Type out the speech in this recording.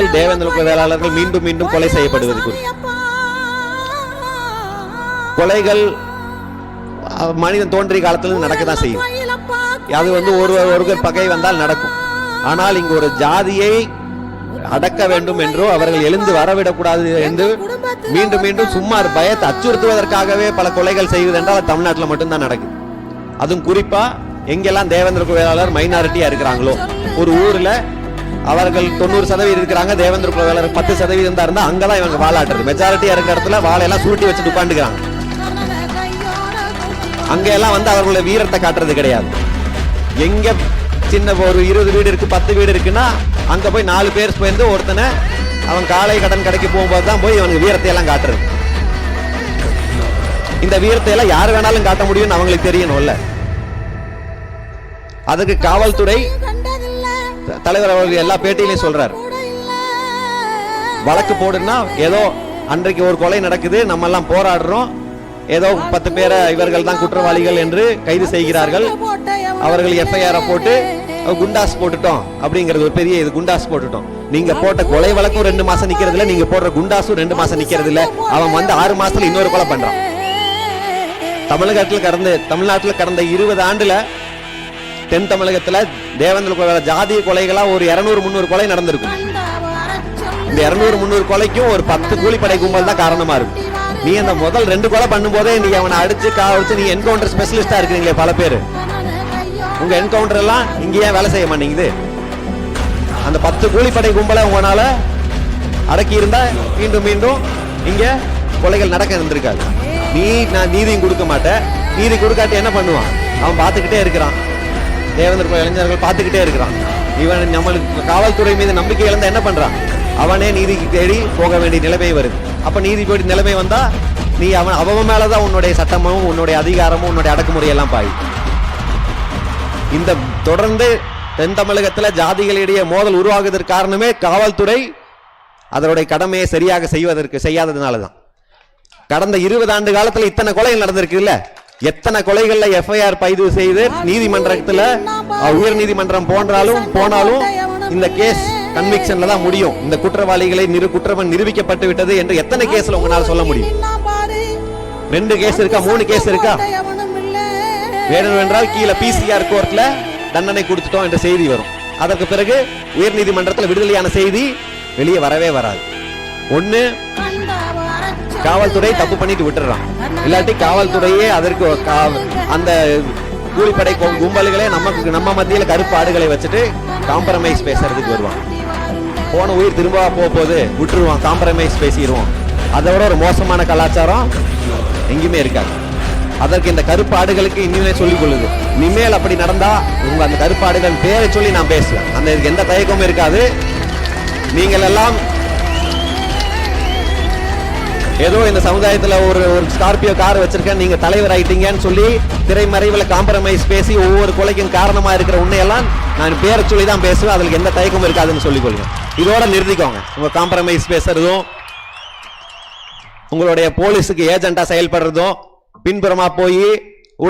காலத்தில் தேவேந்திர குல வேளாளர்கள் மீண்டும் மீண்டும் கொலை செய்யப்படுவது குறித்து. கொலைகள் மனிதன் தோன்றிய காலத்திலிருந்து நடக்கதான் செய்யும். அது ஒருவர் பகை வந்தால் நடக்கும். ஆனால் இங்கு ஒரு ஜாதியை அடக்க வேண்டும் என்றோ அவர்கள் எழுந்து வரவிடக்கூடாது என்று மீண்டும் மீண்டும் சும்மா பயத்தை அச்சுறுத்துவதற்காகவே பல கொலைகள் செய்வது என்றால் தமிழ்நாட்டில் மட்டும்தான் நடக்குது. அதுவும் குறிப்பா எங்கெல்லாம் தேவேந்திர குல வேளாளர் மைனாரிட்டியா இருக்கிறாங்களோ, ஒரு ஊர்ல அவர்கள் 90% இருக்கிறாங்க, தேவேந்திர குல வேளாளர் 10% தான் இருந்தா அங்கதான் இவங்க வாழாட்டுறது. மெஜாரிட்டியா இருக்கிற இடத்துல வாழையெல்லாம் சுருட்டி வச்சுட்டு உட்காந்துக்கிறாங்க. அங்க எல்லாம் அவர்களுடைய வீரத்தை காட்டுறது கிடையாது. எங்க சின்ன ஒரு 20 வீடு இருக்கு, 10 வீடு இருக்குன்னா அங்க போய் 4 பேர் சேர்ந்து ஒருத்தனை அவன் காலை கடன் கடைக்கு போகும்போது தான் போய் அவனுக்கு வீரத்தை எல்லாம் காட்டுறது. இந்த வீரத்தை எல்லாம் யார் வேணாலும் காட்ட முடியும்னு அவங்களுக்கு தெரியணும்ல. அதுக்கு காவல்துறை தலைவர் அவர்கள் எல்லா பேட்டியிலையும் சொல்றாரு, வழக்கு போடுன்னா ஏதோ அன்றைக்கு ஒரு கொலை நடக்குது, நம்ம எல்லாம் போராடுறோம், ஏதோ 10 பேரை இவர்கள் தான் குற்றவாளிகள் என்று கைது செய்கிறார்கள், அவர்கள் எஃப்ஐஆர் போட்டு குண்டாஸ் போட்டுட்டோம் அப்படிங்கிறது ஒரு பெரிய இது. குண்டாஸ் போட்டுட்டோம். நீங்க போட்ட கொலை வழக்கும் 2 மாசம் நிக்கிறது இல்ல, நீங்க போடுற குண்டாஸும் 2 மாசம் நிக்கிறது இல்ல. அவன் 6 மாசத்துல இன்னொரு கொலை பண்றான். தமிழ்நாட்டில் கடந்த 20 ஆண்டுல தென் தமிழகத்துல தேவேந்திர குல ஜாதிய கொலைகளா ஒரு 200-300 கொலை நடந்திருக்கும். இந்த 200-300 கொலைக்கும் ஒரு 10 கூலிப்படை கும்பல் தான் காரணமா இருக்கும். நீ அந்த முதல் 2 கொலை பண்ணும் போதே நீ அவனை அடிச்சு காவச்சு நீ என்கவுண்டர் ஸ்பெஷலிஸ்டா இருக்கிறீங்களே பல பேர், உங்க என்கவுண்டர் எல்லாம் இங்க ஏன் வேலை செய்ய மாட்டேங்குது? அந்த 10 கூலிப்படை கும்பலை உங்களால அடக்கி இருந்தா மீண்டும் மீண்டும் இங்க கொலைகள் நடக்க இருந்திருக்காது. நான் நீதியும் கொடுக்க மாட்டேன். நீதி கொடுக்காட்டி என்ன பண்ணுவான்? அவன் பார்த்துக்கிட்டே இருக்கிறான். தேவேந்திர குல இளைஞர்கள் பார்த்துக்கிட்டே இருக்கிறான். இவன் நம்மளுக்கு காவல்துறை மீது நம்பிக்கை இழந்த என்ன பண்றான்? அவனே நீதிக்கு தேடி போக வேண்டிய நிலைமை வருது. அப்ப நீதி போடி நிலைமை வந்தா நீ அவன் மேலதான் உன்னுடைய சட்டமும் உன்னுடைய அதிகாரமும் உன்னுடைய அடக்குமுறை எல்லாம் பாய். இந்த தொடர்ந்து தென் தமிழகத்துல ஜாதிகளிடையே மோதல் உருவாகுவதற்கு காரணமே காவல்துறை அதனுடைய கடமையை சரியாக செய்யாததுனாலதான். கடந்த 20 ஆண்டு காலத்துல இத்தனை கொலைகள் நடந்திருக்கு இல்ல? எத்தனை கொலைகள்ல எஃப்ஐஆர் பதிவு செய்து நீதிமன்றத்துல உயர் நீதிமன்றம் போனாலும் இந்த கேஸ் கன்விக்ஷன்ல தான் முடியும். இந்த குற்றவாளிகளை குற்றம் நிரூபிக்கப்பட்டு விட்டது என்று எத்தனை கேஸ்ல உங்களால சொல்ல முடியும்? 2 கேஸ் இருக்கா, 3 கேஸ் இருக்கா? வேணும் என்றால் கீழே பிசிஆர் கோர்ட்ல தண்டனை கொடுத்துட்டோம் என்ற செய்தி வரும். அதற்கு பிறகு உயர் நீதிமன்றத்தில் விடுதலையான செய்தி வெளியே வரவே வராது. ஒண்ணு காவல்துறை தப்பு பண்ணிட்டு விட்டுறான், இல்லாட்டி காவல்துறையே அதற்கு அந்த கூலிப்படை கும்பல்களே நம்ம மத்தியில கருப்பு ஆடுகளை வச்சுட்டு காம்ப்ரமைஸ் பேசுறதுக்கு வருவான். போன உயிர் திரும்ப போகுது விட்டுருவான், காம்ப்ரமைஸ் பேசிடுவான். அதை விட ஒரு மோசமான கலாச்சாரம் எங்கேயுமே இருக்காது. அதற்கு இந்த கருப்பு ஆடுகளுக்கு இன்னுமே சொல்லிக் கொள்ளுது. இனிமேல் அப்படி நடந்தா உங்க அந்த கருப்பு ஆடுகள் பேரை சொல்லி நான் பேசுவேன். அந்த எந்த தயக்கமும் இருக்காது. நீங்கள் எல்லாம் ஏதோ இந்த சமுதாயத்துல ஒரு ஸ்கார்பியோ கார் வச்சிருக்கேன், நீங்க தலைவர் ஆயிட்டீங்கன்னு சொல்லி திரைமறைவுல காம்ப்ரமைஸ் பேசி ஒவ்வொரு கொலைக்கும் காரணமா இருக்கிற உன்னையெல்லாம் நான் பேரை சொல்லி தான் பேசுவேன். அதுக்கு எந்த தயக்கமும் இருக்காதுன்னு சொல்லிக் கொள்ளுங்க. இதோட நிறுத்திக்கோங்க. உங்க காம்ப்ரமைஸ் பேசுறதும் உங்களுடைய போலீஸுக்கு ஏஜென்டா செயல்படுறதும் பின்புறமா போய்